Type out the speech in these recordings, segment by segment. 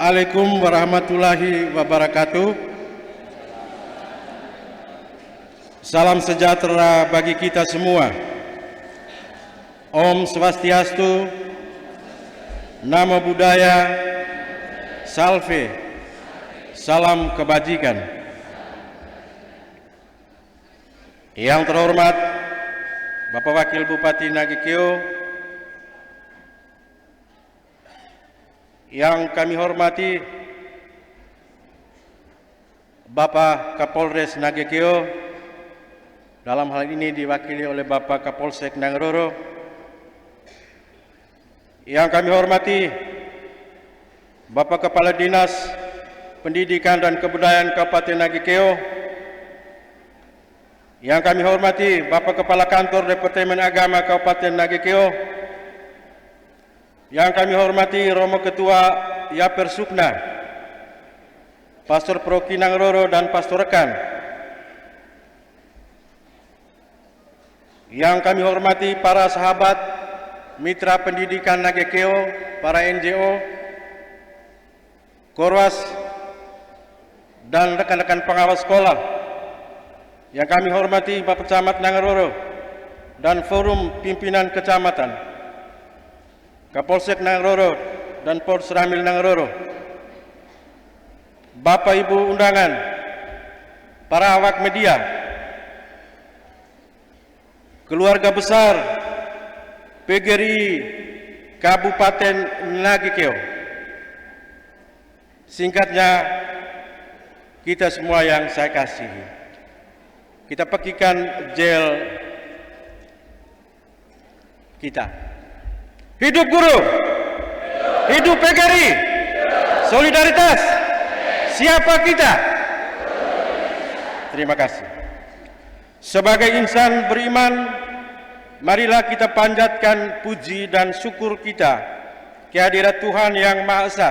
Assalamualaikum warahmatullahi wabarakatuh. Salam sejahtera bagi kita semua. Om Swastiastu, Namo Buddhaya, Salve, salam kebajikan. Yang terhormat Bapak Wakil Bupati Nagekeo, yang kami hormati Bapak Kapolres Nagekeo, dalam hal ini diwakili oleh Bapak Kapolsek Nangroro, yang kami hormati Bapak Kepala Dinas Pendidikan dan Kebudayaan Kabupaten Nagekeo, yang kami hormati Bapak Kepala Kantor Departemen Agama Kabupaten Nagekeo, yang kami hormati Romo Ketua Yaper Sukna, Pastor Proki Nangroro dan Pastor Rekan, yang kami hormati para sahabat mitra pendidikan Nagekeo, para NGO, Korwas, dan rekan-rekan pengawas sekolah, yang kami hormati Bapak Camat Nangroro dan Forum Pimpinan Kecamatan, Kapolsek Nangroro dan Polres Ramil Nangroro, Bapak Ibu undangan, para awak media, keluarga besar PGRI Kabupaten Nagekeo, singkatnya kita semua yang saya kasihi, kita pekikan jel kita. Hidup guru, hidup PGRI, solidaritas. Siapa kita? Terima kasih. Sebagai insan beriman, marilah kita panjatkan puji dan syukur kita kehadirat Tuhan Yang Maha Esa,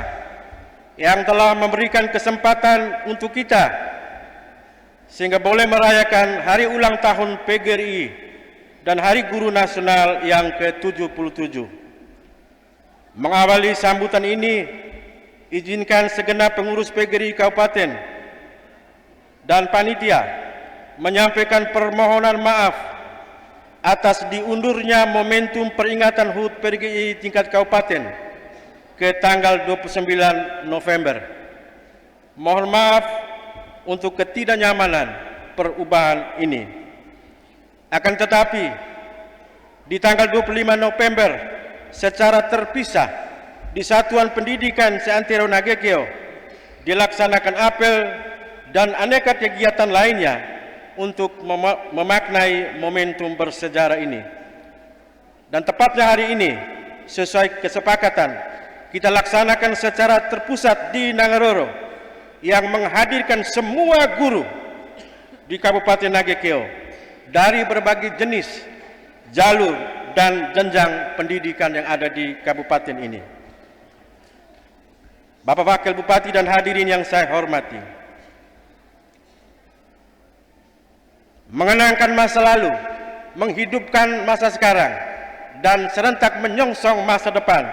yang telah memberikan kesempatan untuk kita sehingga boleh merayakan hari ulang tahun PGRI dan Hari Guru Nasional yang ke-77. Mengawali sambutan ini, izinkan segenap pengurus PGRI Kabupaten dan panitia menyampaikan permohonan maaf atas diundurnya momentum peringatan HUT PGRI tingkat kabupaten ke tanggal 29 November. Mohon maaf untuk ketidaknyamanan perubahan ini. Akan tetapi, di tanggal 25 November, secara terpisah di Satuan Pendidikan seantero Nagekeo dilaksanakan apel dan aneka kegiatan lainnya untuk memaknai momentum bersejarah ini. Dan tepatnya hari ini, sesuai kesepakatan, kita laksanakan secara terpusat di Nangroro yang menghadirkan semua guru di Kabupaten Nagekeo dari berbagai jenis, jalur, dan jenjang pendidikan yang ada di kabupaten ini. Bapak Wakil Bupati dan hadirin yang saya hormati, mengenangkan masa lalu, menghidupkan masa sekarang, dan serentak menyongsong masa depan,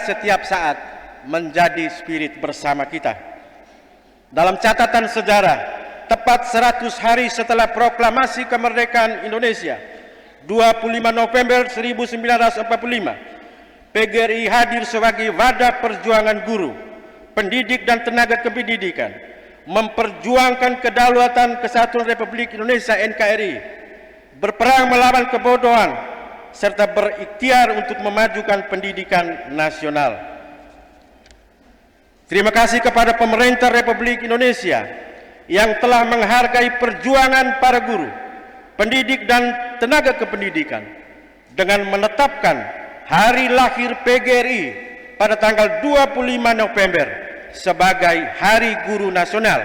setiap saat menjadi spirit bersama kita. Dalam catatan sejarah, tepat 100 hari setelah proklamasi kemerdekaan Indonesia, 25 November 1945, PGRI hadir sebagai wadah perjuangan guru, pendidik dan tenaga kependidikan, memperjuangkan kedaulatan Kesatuan Republik Indonesia NKRI, berperang melawan kebodohan, serta berikhtiar untuk memajukan pendidikan nasional. Terima kasih kepada pemerintah Republik Indonesia yang telah menghargai perjuangan para guru, pendidik dan tenaga kependidikan dengan menetapkan hari lahir PGRI pada tanggal 25 November sebagai Hari Guru Nasional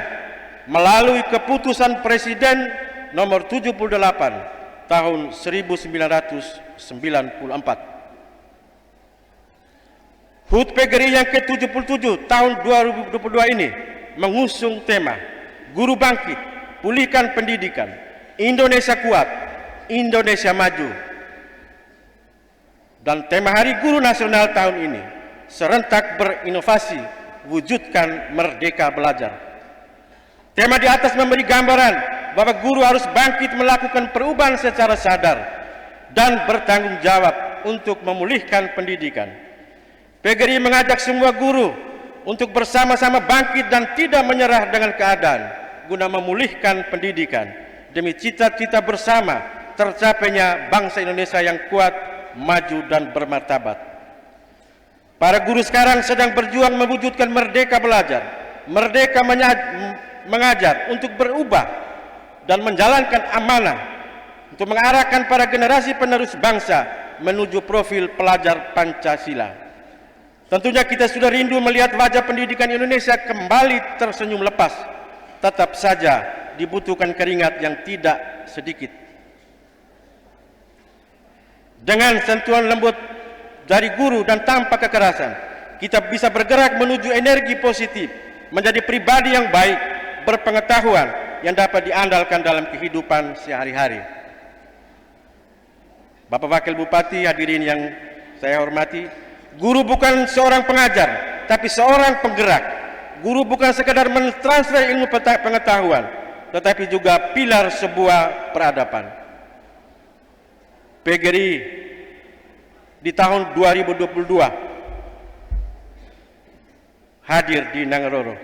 melalui keputusan Presiden nomor 78 tahun 1994. HUT PGRI yang ke-77 tahun 2022 ini mengusung tema Guru Bangkit, Pulihkan Pendidikan, Indonesia Kuat, Indonesia Maju. Dan tema Hari Guru Nasional tahun ini serentak berinovasi wujudkan merdeka belajar. Tema di atas memberi gambaran bahwa guru harus bangkit melakukan perubahan secara sadar dan bertanggung jawab untuk memulihkan pendidikan. PGRI mengajak semua guru untuk bersama-sama bangkit dan tidak menyerah dengan keadaan guna memulihkan pendidikan demi cita-cita bersama tercapainya bangsa Indonesia yang kuat, maju dan bermartabat. Para guru sekarang sedang berjuang mewujudkan merdeka belajar, merdeka mengajar untuk berubah dan menjalankan amanah untuk mengarahkan para generasi penerus bangsa menuju profil pelajar Pancasila. Tentunya kita sudah rindu melihat wajah pendidikan Indonesia kembali tersenyum lepas. Tetap saja dibutuhkan keringat yang tidak sedikit. Dengan sentuhan lembut dari guru dan tanpa kekerasan, kita bisa bergerak menuju energi positif, menjadi pribadi yang baik, berpengetahuan yang dapat diandalkan dalam kehidupan sehari-hari. Bapak Wakil Bupati, hadirin yang saya hormati, guru bukan seorang pengajar, tapi seorang penggerak. Guru bukan sekadar mentransfer ilmu pengetahuan, tetapi juga pilar sebuah peradaban. PGRI di tahun 2022 hadir di Nangaroro.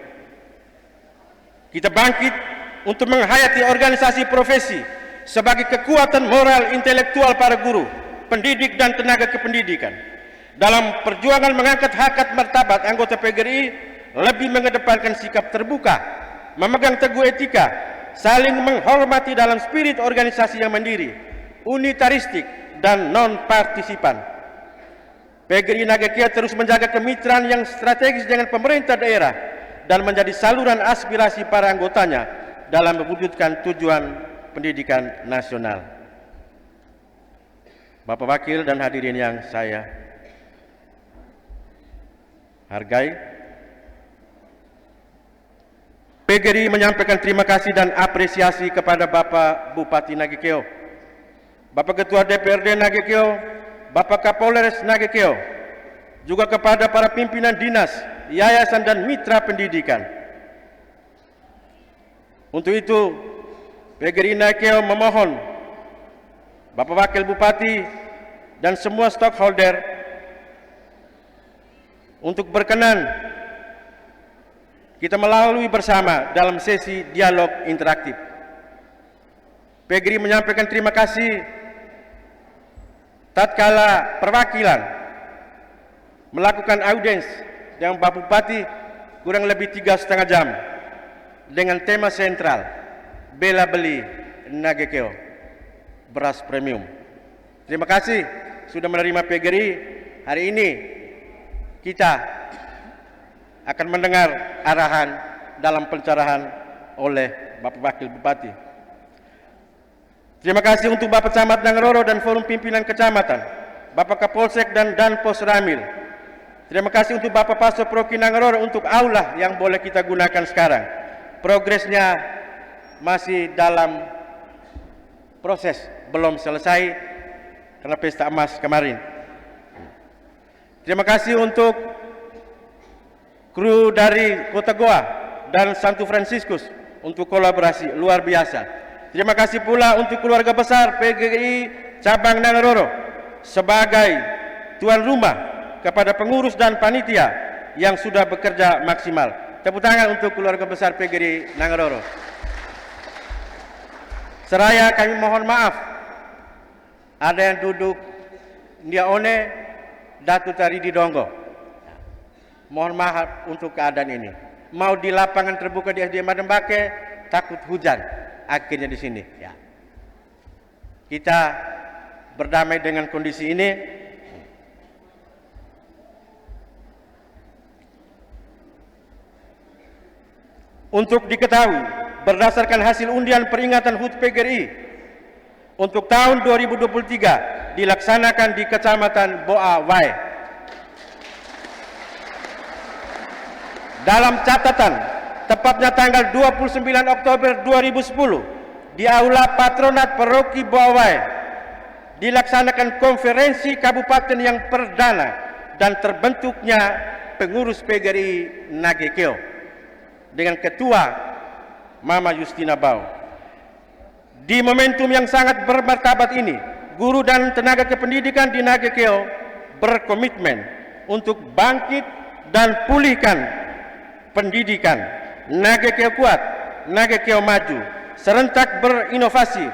Kita bangkit untuk menghayati organisasi profesi sebagai kekuatan moral intelektual para guru, pendidik dan tenaga kependidikan. Dalam perjuangan mengangkat harkat martabat anggota PGRI lebih mengedepankan sikap terbuka, memegang teguh etika, saling menghormati dalam spirit organisasi yang mandiri, unitaristik dan non-partisipan. PGRI Nagakeo terus menjaga kemitraan yang strategis dengan pemerintah daerah dan menjadi saluran aspirasi para anggotanya dalam mewujudkan tujuan pendidikan nasional. Bapak Wakil dan hadirin yang saya hargai, PGRI menyampaikan terima kasih dan apresiasi kepada Bapak Bupati Nagakeo, Bapak Ketua DPRD Nagakeo, Bapak Kapolres Nagakeo, juga kepada para pimpinan dinas, yayasan dan mitra pendidikan. Untuk itu, PGRI Nagakeo memohon Bapak Wakil Bupati dan semua stakeholder untuk berkenan kita melalui bersama dalam sesi dialog interaktif. PGRI menyampaikan terima kasih tatkala perwakilan melakukan audiens dengan Bapak Bupati kurang lebih 3,5 jam dengan tema sentral bela beli Nagakeo beras premium. Terima kasih sudah menerima PGRI. Hari ini kita akan mendengar arahan dalam pencerahan oleh Bapak Wakil Bupati. Terima kasih untuk Bapak Camat Nangaroro dan Forum Pimpinan Kecamatan, Bapak Kapolsek dan Danpos Ramil. Terima kasih untuk Bapak Paso Proki Nangaroro untuk aula yang boleh kita gunakan sekarang. Progresnya masih dalam proses, belum selesai karena pesta emas kemarin. Terima kasih untuk kru dari Kota Goa dan Santo Franciscus untuk kolaborasi luar biasa. Terima kasih pula untuk keluarga besar PGRI Cabang Nangaroro sebagai tuan rumah kepada pengurus dan panitia yang sudah bekerja maksimal. Tepuk tangan untuk keluarga besar PGRI Nangaroro. Seraya kami mohon maaf, ada yang duduk Ndiaone Datu Tari di Donggo. Mohon maaf untuk keadaan ini. Mau di lapangan terbuka di SD Madembake, takut hujan. Akhirnya di sini. Ya. Kita berdamai dengan kondisi ini. Untuk diketahui, berdasarkan hasil undian peringatan HUT PGRI untuk tahun 2023 dilaksanakan di Kecamatan Boa Wai. Dalam catatan, tepatnya tanggal 29 Oktober 2010, di Aula Patronat Paroki Boa Wai, dilaksanakan konferensi kabupaten yang perdana dan terbentuknya pengurus PGRI Nagekeo dengan Ketua Mama Justina Bau. Di momentum yang sangat bermartabat ini, guru dan tenaga kependidikan di Nagekeo berkomitmen untuk bangkit dan pulihkan pendidikan. Nagekeo kuat, Nagekeo maju, serentak berinovasi,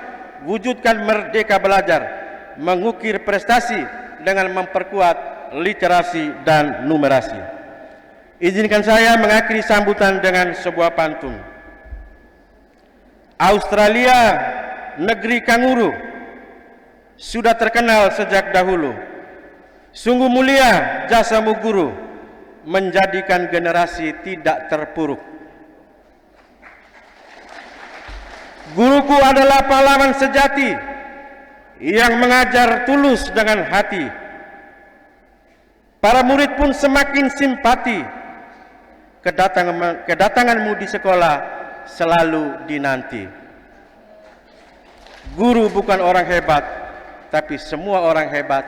wujudkan merdeka belajar, mengukir prestasi dengan memperkuat literasi dan numerasi. Izinkan saya mengakhiri sambutan dengan sebuah pantun. Australia, negeri kanguru, sudah terkenal sejak dahulu. Sungguh mulia jasamu guru, menjadikan generasi tidak terpuruk. Guruku adalah pahlawan sejati yang mengajar tulus dengan hati. Para murid pun semakin simpati. Kedatanganmu di sekolah selalu dinanti. Guru bukan orang hebat, tapi semua orang hebat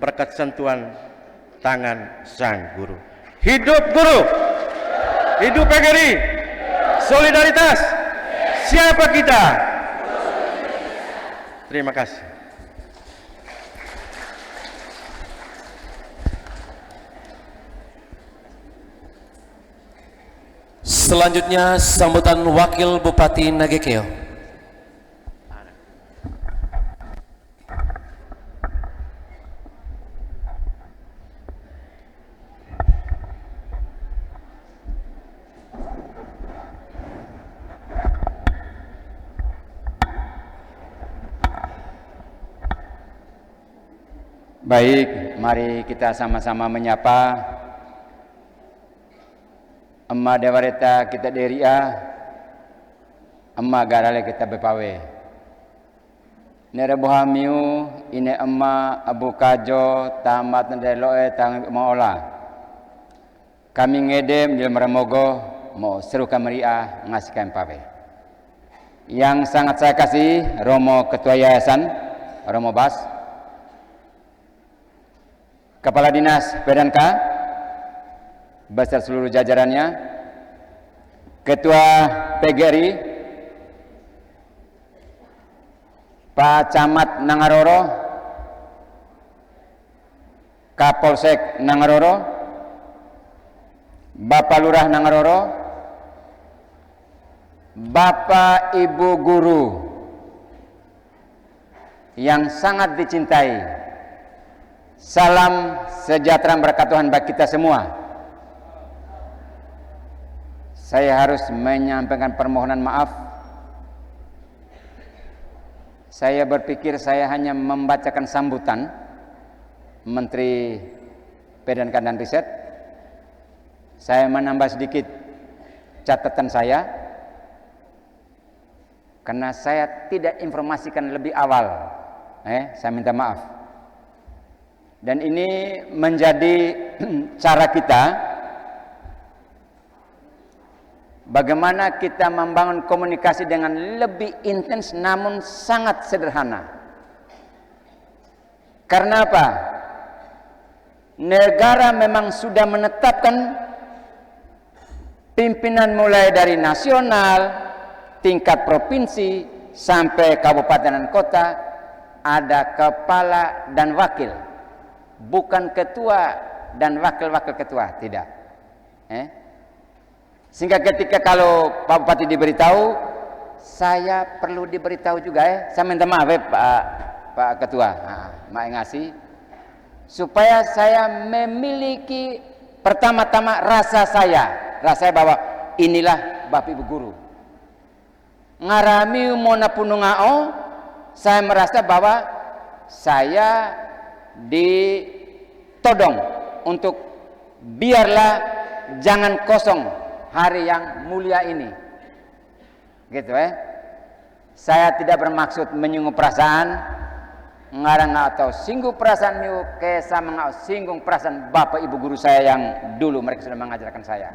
berkat sentuhan tangan sang guru. Hidup guru, hidup PGRI, solidaritas. Siapa kita? Terima kasih. Selanjutnya sambutan Wakil Bupati Nagekeo. Baik, mari kita sama-sama menyapa Amma Dewareta kita deria, Amma garale kita bepawe. Nere bohamiu ine Amma Abu Kajo tamat ndeloe tang maola. Kami ngedem di Meramogo mau seru kameria ngasihkan pawe. Yang sangat saya kasih Romo Ketua Yayasan, Romo Bas, Kepala Dinas PDNK beserta seluruh jajarannya, Ketua PGRI, Pak Camat Nangaroro, Kapolsek Nangaroro, Bapak Lurah Nangaroro, Bapak Ibu Guru yang sangat dicintai. Salam sejahtera berkat Tuhan bagi kita semua. Saya harus menyampaikan permohonan maaf. Saya berpikir saya hanya membacakan sambutan Menteri PDNK dan Riset. Saya menambah sedikit catatan saya karena saya tidak informasikan lebih awal. Saya minta maaf. Dan ini menjadi cara kita bagaimana kita membangun komunikasi dengan lebih intens namun sangat sederhana. Karena apa? Negara memang sudah menetapkan pimpinan mulai dari nasional, tingkat provinsi, sampai kabupaten dan kota, ada kepala dan wakil. Bukan ketua dan wakil-wakil ketua, tidak. Sehingga ketika kalau Pak Bupati diberitahu, saya perlu diberitahu juga Saya minta maaf Pak Ketua, Mak ngasih supaya saya memiliki pertama-tama rasa saya bahwa inilah Bapak Ibu Guru. Ngarami mona punungao, saya merasa bahwa saya ditodong untuk biarlah jangan kosong hari yang mulia ini, gitu Saya tidak bermaksud menyinggung perasaan, ngarang atau singgung perasaan miu, kesa mengau singgung perasaan bapak ibu guru saya yang dulu mereka sudah mengajarkan saya.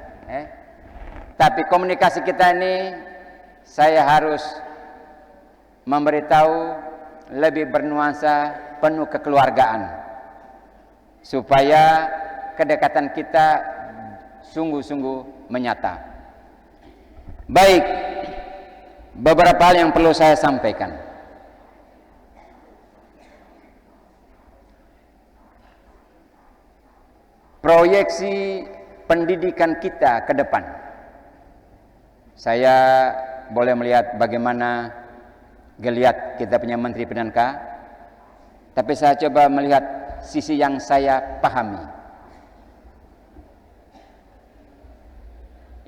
Tapi komunikasi kita ini, saya harus memberitahu lebih bernuansa penuh kekeluargaan, supaya kedekatan kita sungguh-sungguh menyata. Baik, beberapa hal yang perlu saya sampaikan. Proyeksi pendidikan kita ke depan. Saya boleh melihat bagaimana geliat kita punya Menteri Pendidikan, tapi saya coba melihat sisi yang saya pahami.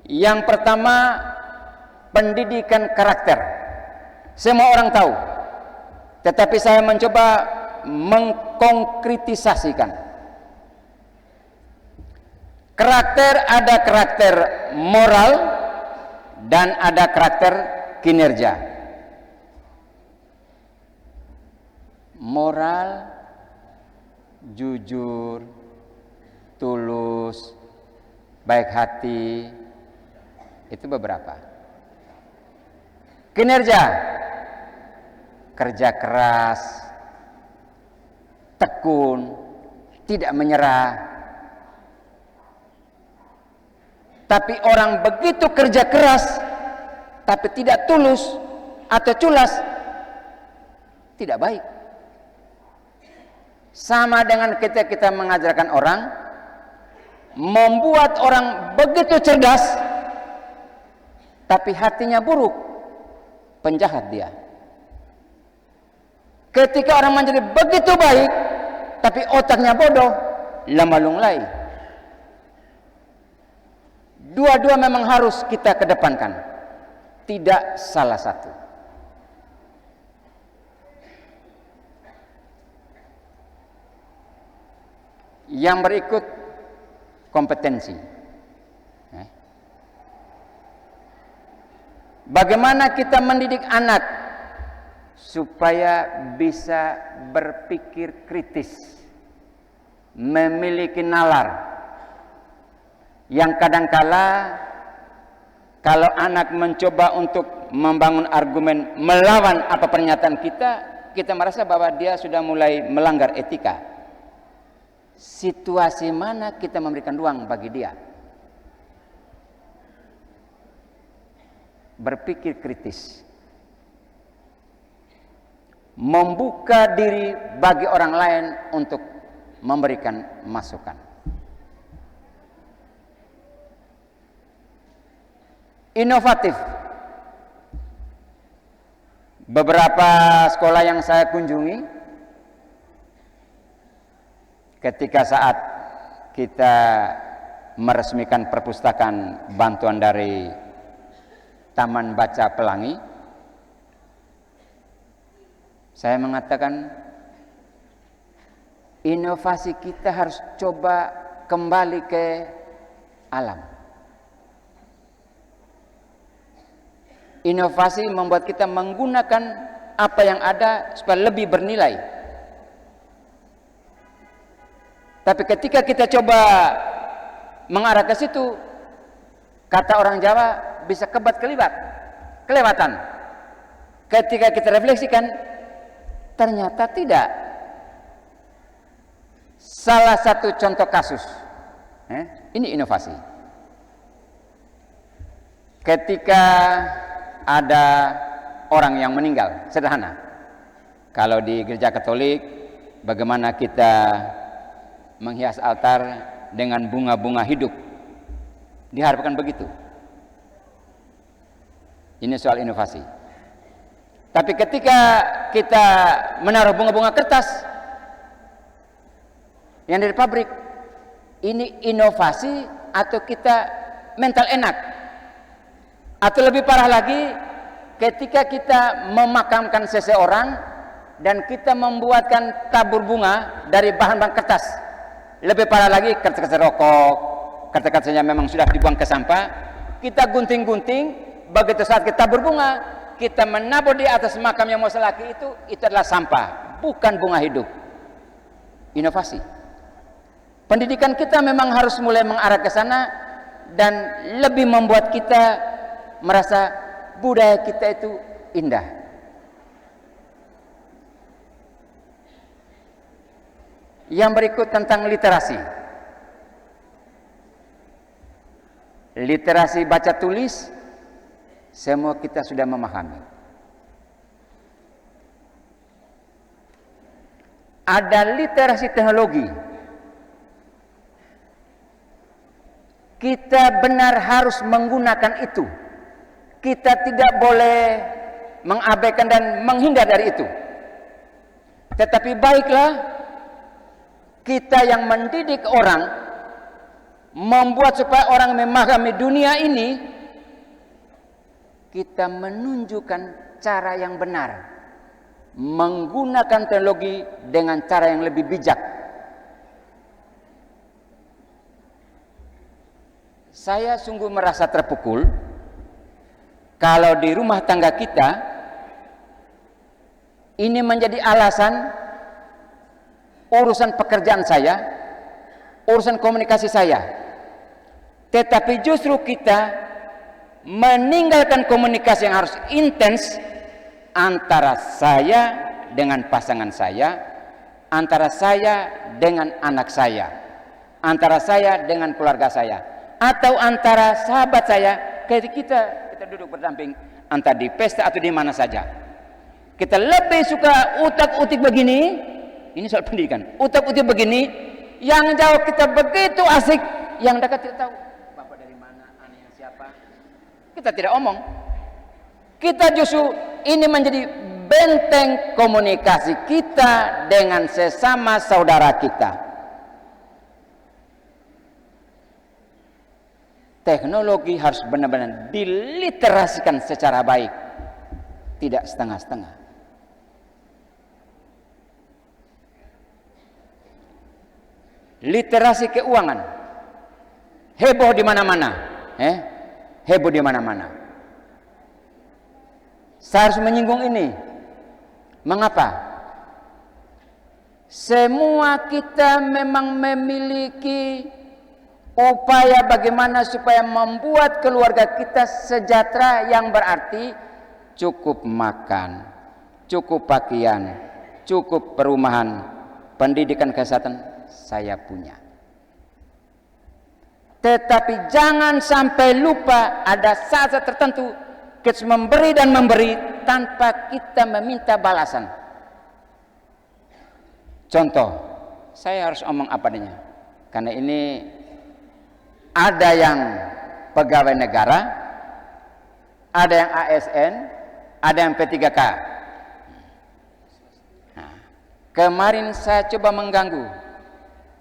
Yang pertama, pendidikan karakter. Semua orang tahu, tetapi saya mencoba mengkonkretisasikan. Karakter, ada karakter moral dan ada karakter kinerja. Moral, jujur, tulus, baik hati, itu beberapa. Kinerja, kerja keras, tekun, tidak menyerah. Tapi orang begitu kerja keras, tapi tidak tulus atau culas, tidak baik. Sama dengan kita mengajarkan orang, membuat orang begitu cerdas, tapi hatinya buruk, penjahat dia. Ketika orang menjadi begitu baik, tapi otaknya bodoh, lama lunglai. Dua-dua memang harus kita kedepankan, tidak salah satu. Yang berikut, kompetensi. Bagaimana kita mendidik anak supaya bisa berpikir kritis, memiliki nalar. Yang kadangkala kalau anak mencoba untuk membangun argumen melawan apa pernyataan kita merasa bahwa dia sudah mulai melanggar etika. Situasi mana kita memberikan ruang bagi dia berpikir kritis, membuka diri bagi orang lain untuk memberikan masukan. Inovatif. Beberapa sekolah yang saya kunjungi, ketika saat kita meresmikan perpustakaan bantuan dari Taman Baca Pelangi, saya mengatakan inovasi kita harus coba kembali ke alam. Inovasi membuat kita menggunakan apa yang ada supaya lebih bernilai. Tapi ketika kita coba mengarah ke situ, kata orang Jawa, bisa kelewatan. Ketika kita refleksikan, ternyata tidak. Salah satu contoh kasus, ini inovasi. Ketika ada orang yang meninggal, sederhana. Kalau di gereja Katolik, bagaimana kita menghias altar dengan bunga-bunga hidup, diharapkan begitu. Ini soal inovasi. Tapi ketika kita menaruh bunga-bunga kertas yang dari pabrik, ini inovasi atau kita mental enak? Atau lebih parah lagi, ketika kita memakamkan seseorang dan kita membuatkan tabur bunga dari bahan-bahan kertas. Lebih parah lagi, kertas-kertas rokok, kertas-kertasnya memang sudah dibuang ke sampah, kita gunting-gunting, begitu saat kita tabur bunga, kita menabur di atas makam yang mau selaki itu adalah sampah, bukan bunga hidup. Inovasi. Pendidikan kita memang harus mulai mengarah ke sana dan lebih membuat kita merasa budaya kita itu indah. Yang berikut tentang literasi. literasi baca tulis, semua kita sudah memahami. Ada literasi teknologi. Kita benar harus menggunakan itu. Kita tidak boleh mengabaikan dan menghindar dari itu. Tetapi baiklah kita yang mendidik orang, membuat supaya orang memahami dunia ini, kita menunjukkan cara yang benar, menggunakan teknologi dengan cara yang lebih bijak. Saya sungguh merasa terpukul kalau di rumah tangga kita ini menjadi alasan urusan pekerjaan saya, urusan komunikasi saya. Tetapi justru kita meninggalkan komunikasi yang harus intens antara saya dengan pasangan saya, antara saya dengan anak saya, antara saya dengan keluarga saya, atau antara sahabat saya. Kita duduk berdamping entah di pesta atau di mana saja. Kita lebih suka utak-utik begini, ini soal pendidikan, utak-utik begini, yang jauh kita begitu asik, yang dekat tidak tahu bapak dari mana, anaknya siapa, kita tidak omong. Kita justru ini menjadi benteng komunikasi kita dengan sesama saudara kita. Teknologi harus benar-benar diliterasikan secara baik, tidak setengah-setengah. Literasi keuangan heboh di mana-mana, heboh di mana-mana. Saya harus menyinggung ini. Mengapa? Semua kita memang memiliki upaya bagaimana supaya membuat keluarga kita sejahtera, yang berarti cukup makan, cukup pakaian, cukup perumahan, pendidikan, kesehatan saya punya. Tetapi jangan sampai lupa ada saat-saat tertentu kita memberi dan memberi tanpa kita meminta balasan. Contoh, saya harus omong apa adanya, karena ini ada yang pegawai negara, ada yang ASN, ada yang P3K. Nah, kemarin saya coba mengganggu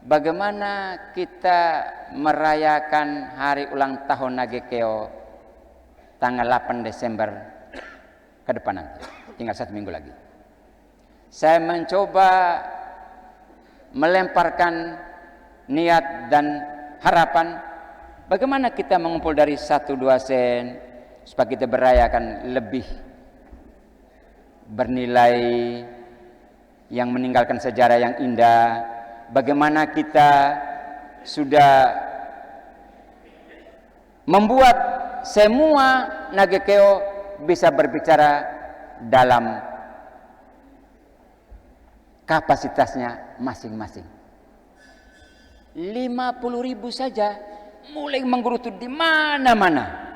bagaimana kita merayakan hari ulang tahun Nagekeo tanggal 8 Desember ke depan nanti, tinggal 1 minggu lagi. Saya mencoba melemparkan niat dan harapan bagaimana kita mengumpul dari 1-2 sen supaya kita berayakan lebih bernilai, yang meninggalkan sejarah yang indah. Bagaimana kita sudah membuat semua Nagekeo bisa berbicara dalam kapasitasnya masing-masing. 50.000 saja mulai menggerutu di mana-mana.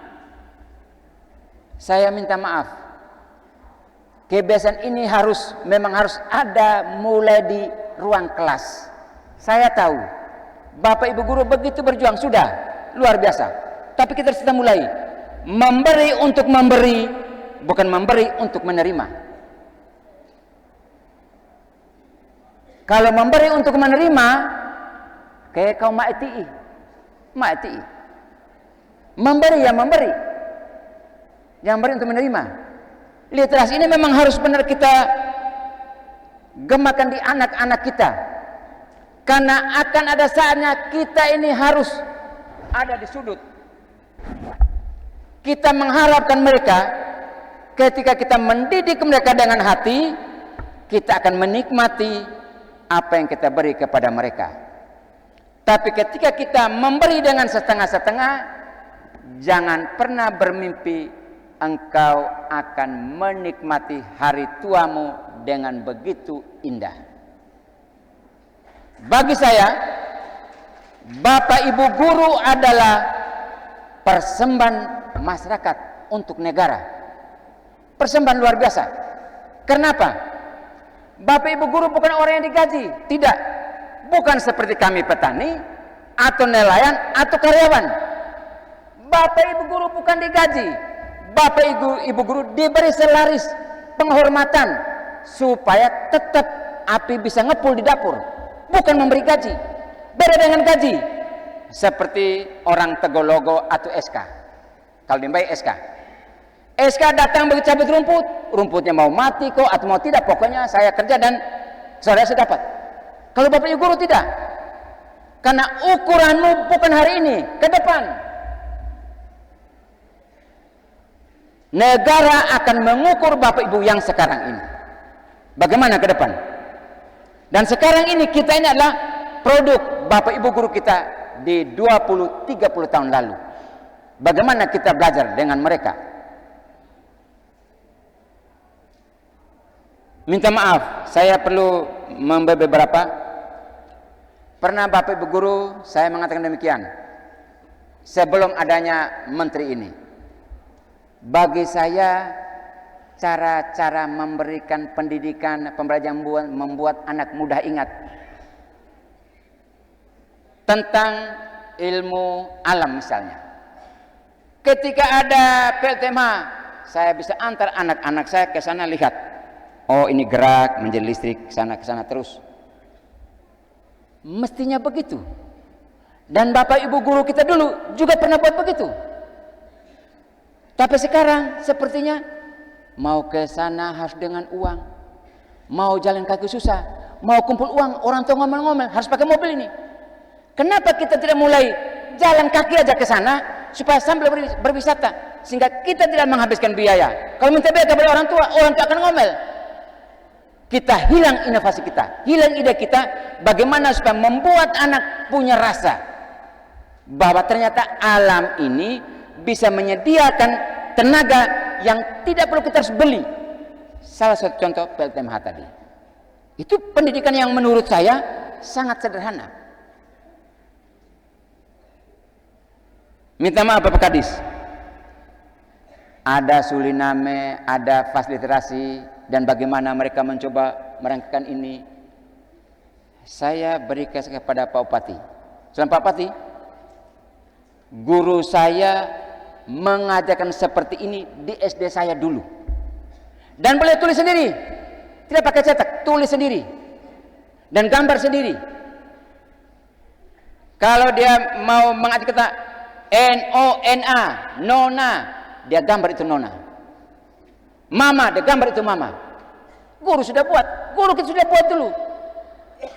Saya minta maaf. Kebiasaan ini memang harus ada mulai di ruang kelas. Saya tahu Bapak Ibu guru begitu berjuang, sudah luar biasa. Tapi kita harus mulai memberi untuk memberi, bukan memberi untuk menerima. Kalau memberi untuk menerima, kayak kaum ma'ati'i. Memberi ya memberi. Yang memberi untuk menerima. Literasi ini memang harus benar kita gemakan di anak-anak kita. Karena akan ada saatnya kita ini harus ada di sudut. Kita mengharapkan mereka, ketika kita mendidik mereka dengan hati, kita akan menikmati apa yang kita beri kepada mereka. Tapi ketika kita memberi dengan setengah-setengah, jangan pernah bermimpi engkau akan menikmati hari tuamu dengan begitu indah. Bagi saya, Bapak Ibu guru adalah persembahan masyarakat untuk negara. Persembahan luar biasa. Kenapa? Bapak Ibu guru bukan orang yang digaji, tidak. Bukan seperti kami petani atau nelayan atau karyawan. Bapak Ibu guru bukan digaji. Bapak Ibu guru diberi selaris penghormatan supaya tetap api bisa ngepul di dapur, bukan memberi gaji. Beda dengan gaji seperti orang Tegologo atau SK. Kalau dimbai SK datang bagi cabut rumput, rumputnya mau mati kok atau mau tidak, pokoknya saya kerja dan saya dapat. Kalau Bapak Ibu guru tidak, karena ukuranmu bukan hari ini, ke depan. Negara akan mengukur Bapak Ibu yang sekarang ini, bagaimana ke depan. Dan sekarang ini kita ini adalah produk Bapak Ibu guru kita di 20-30 tahun lalu. Bagaimana kita belajar dengan mereka? Minta maaf, saya perlu memberi beberapa. Pernah Bapak Ibu guru saya mengatakan demikian, sebelum adanya menteri ini, bagi saya cara-cara memberikan pendidikan, pembelajaran membuat anak mudah ingat tentang ilmu alam misalnya. Ketika ada PLTMH, saya bisa antar anak-anak saya ke sana lihat. Oh, ini gerak menjadi listrik ke sana terus. Mestinya begitu. Dan Bapak Ibu guru kita dulu juga pernah buat begitu. Tapi sekarang sepertinya mau ke sana harus dengan uang. Mau jalan kaki susah, mau kumpul uang, orang tua ngomel-ngomel harus pakai mobil ini. Kenapa kita tidak mulai jalan kaki aja ke sana supaya sambil berwisata, sehingga kita tidak menghabiskan biaya. Kalau minta biaya kepada orang tua akan ngomel. Kita hilang inovasi kita, hilang ide kita, bagaimana supaya membuat anak punya rasa bahwa ternyata alam ini bisa menyediakan tenaga yang tidak perlu kita harus beli. Salah satu contoh PLTMH tadi. Itu pendidikan yang menurut saya sangat sederhana. Minta maaf Bapak Kadis. Ada Suliname, ada fasilitasi, dan bagaimana mereka mencoba merangkakan ini. Saya berikan kepada Pak Bupati. Selain Pak Bupati, guru saya mengajarkan seperti ini di SD saya dulu. Dan boleh tulis sendiri, tidak pakai cetak, tulis sendiri dan gambar sendiri. Kalau dia mau mengajar kita NONA, nona, dia gambar itu nona. Mama, dia gambar itu mama. Guru sudah buat, guru kita sudah buat dulu.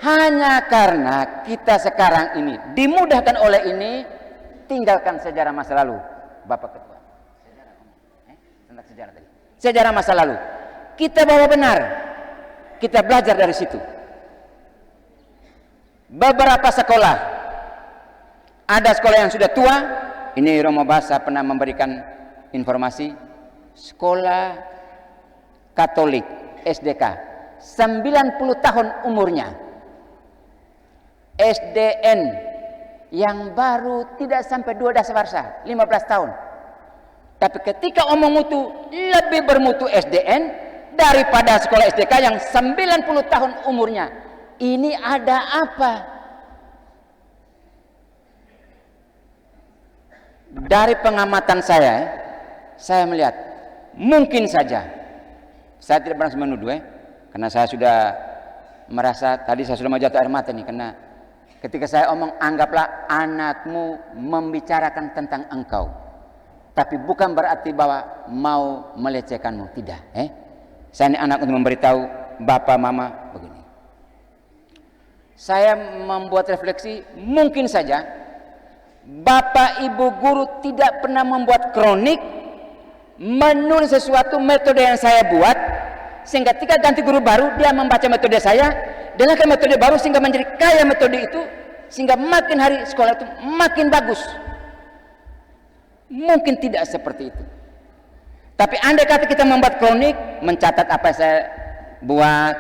Hanya karena kita sekarang ini dimudahkan oleh ini, tinggalkan sejarah masa lalu. Bapak Ketua, tentang sejarah tadi. Sejarah masa lalu. Kita bawa benar. Kita belajar dari situ. Beberapa sekolah, ada sekolah yang sudah tua. Ini Romo Basa pernah memberikan informasi. Sekolah Katolik SDK 90 tahun umurnya. SDN yang baru tidak sampai 2 dasawarsa 15 tahun. Tapi ketika omong mutu, lebih bermutu SDN daripada sekolah SDK yang 90 tahun umurnya. Ini ada apa? Dari pengamatan saya melihat mungkin saja, saya tidak pernah menuduh karena saya sudah merasa, tadi saya sudah mau jatuh air mata nih, karena ketika saya omong, anggaplah anakmu membicarakan tentang engkau, tapi bukan berarti bahwa mau melecehkanmu, tidak. Saya ini anak untuk memberitahu bapak mama begini. Saya membuat refleksi, mungkin saja bapak ibu guru tidak pernah membuat kronik, menulis sesuatu metode yang saya buat, sehingga ketika ganti guru baru dia membaca metode saya, dengan metode baru sehingga menjadi kaya metode itu, sehingga makin hari sekolah itu makin bagus. Mungkin tidak seperti itu. Tapi andai kata kita membuat kronik, mencatat apa yang saya buat,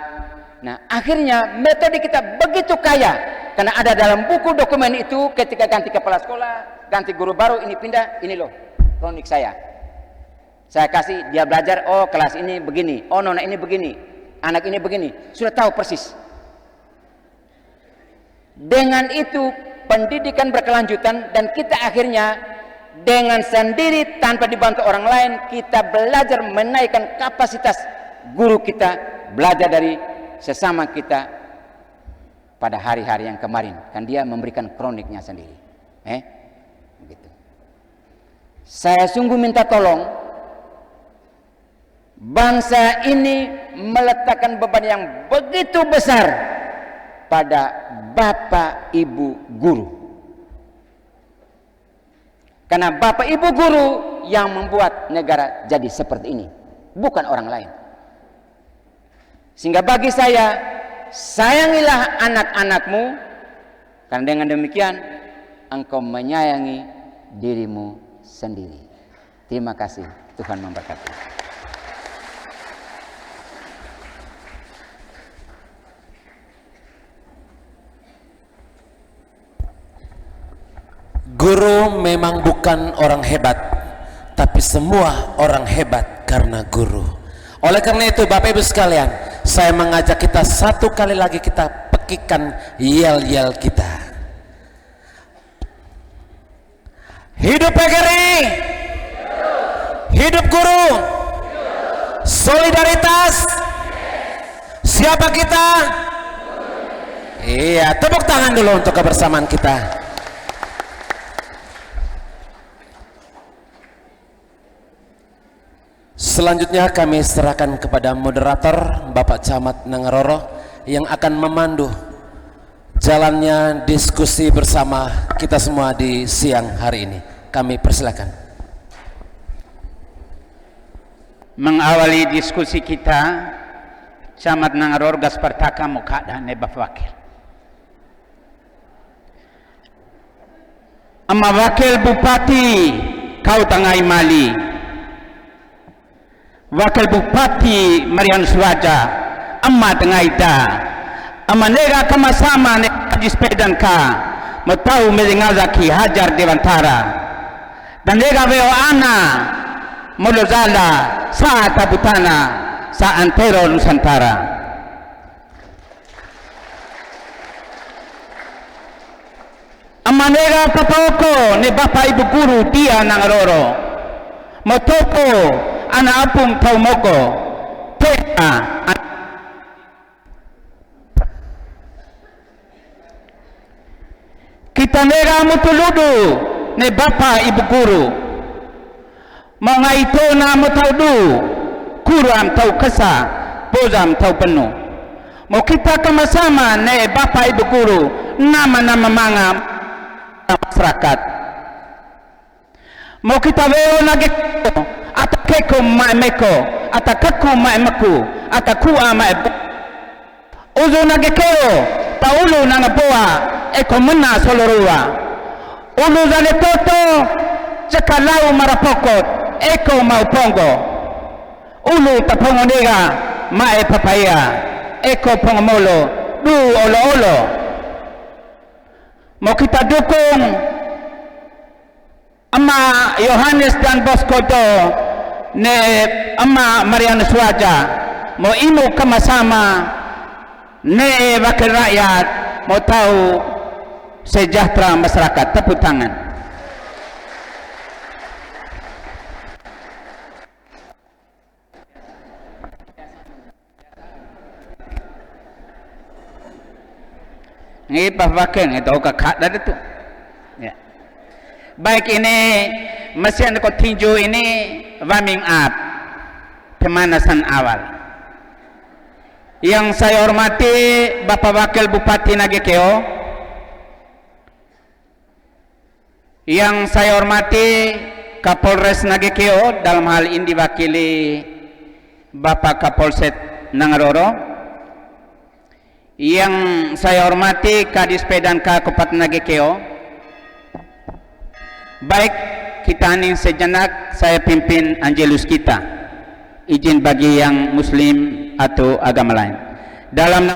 nah akhirnya metode kita begitu kaya, karena ada dalam buku dokumen itu. Ketika ganti kepala sekolah, ganti guru baru, ini pindah, ini loh kronik saya. Saya kasih dia belajar, oh kelas ini begini, oh nona ini begini, anak ini begini, sudah tahu persis. Dengan itu pendidikan berkelanjutan dan kita akhirnya dengan sendiri tanpa dibantu orang lain kita belajar menaikkan kapasitas guru kita, belajar dari sesama kita pada hari-hari yang kemarin. Kan dia memberikan kroniknya sendiri. Begitu. Saya sungguh minta tolong, bangsa ini meletakkan beban yang begitu besar pada bapak ibu guru. Karena bapak ibu guru yang membuat negara jadi seperti ini, bukan orang lain. Sehingga bagi saya, sayangilah anak-anakmu, karena dengan demikian engkau menyayangi dirimu sendiri. Terima kasih, Tuhan memberkati. Guru memang bukan orang hebat, tapi semua orang hebat karena guru. Oleh karena itu Bapak Ibu sekalian, saya mengajak kita satu kali lagi kita pekikan yel-yel kita. Hidup PGRI, hidup guru, solidaritas. Siapa kita? Iya, tepuk tangan dulu untuk kebersamaan kita. Selanjutnya kami serahkan kepada moderator Bapak Camat Nangaroro yang akan memandu jalannya diskusi bersama kita semua di siang hari ini. Kami persilakan. Mengawali diskusi kita, Camat Nangaroro Gaspartaka Mukada Nebaf Wakil. Amma Wakil Bupati Kau Tangai Mali, Wakil Bupati Marian Suaja, Amma Tengaida, Amma Nega Kamasama Nega Dispedan Ka, Matau Melingazaki Hajar Devantara, dan Nega Veo Ana, Molozala, Sa Tabutana, Sa Antero Nusantara. Amma Nega Papoko, ne Bapak Ibu Guru Dia Nangaroro, Motoko, anak apung tau moko teka kita nega mutuludu ne bapa ibu guru mengaito na mutaudu kuram tau kesa bozam tau penuh mau kita sama-sama ne bapa ibu guru nama-nama manga masyarakat mau kita veo nage atakeko maemeko, atakaku maemaku, atakua maebu. Uzu nagekeo, paulu nangaboa, eko mena solorua. Ulu zale toto, cekalau marapokot, eko maupongo. Ulu tapongo nega, mae papaya, eko pongomolo, du olo-olo. Mau kita dukung Amma Yohanes dan Bosco do ne Amma Mariana Suaja mau inu sama ne wakil rakyat mau tahu sejahtera masyarakat. Tepuk tangan. Ini Pak Wakil itu kakak dari itu. Ya. Baik, ini mesin tinju ini warming up pemanasan awal. Yang saya hormati Bapak Wakil Bupati Nagekeo, yang saya hormati Kapolres Nagekeo, dalam hal ini diwakili Bapak Kapolsek Nangaroro, yang saya hormati Kadispedan Kabupaten Nagekeo. Baik, kita hening sejenak, saya pimpin Angelus kita. Izin bagi yang muslim atau agama lain. Dalam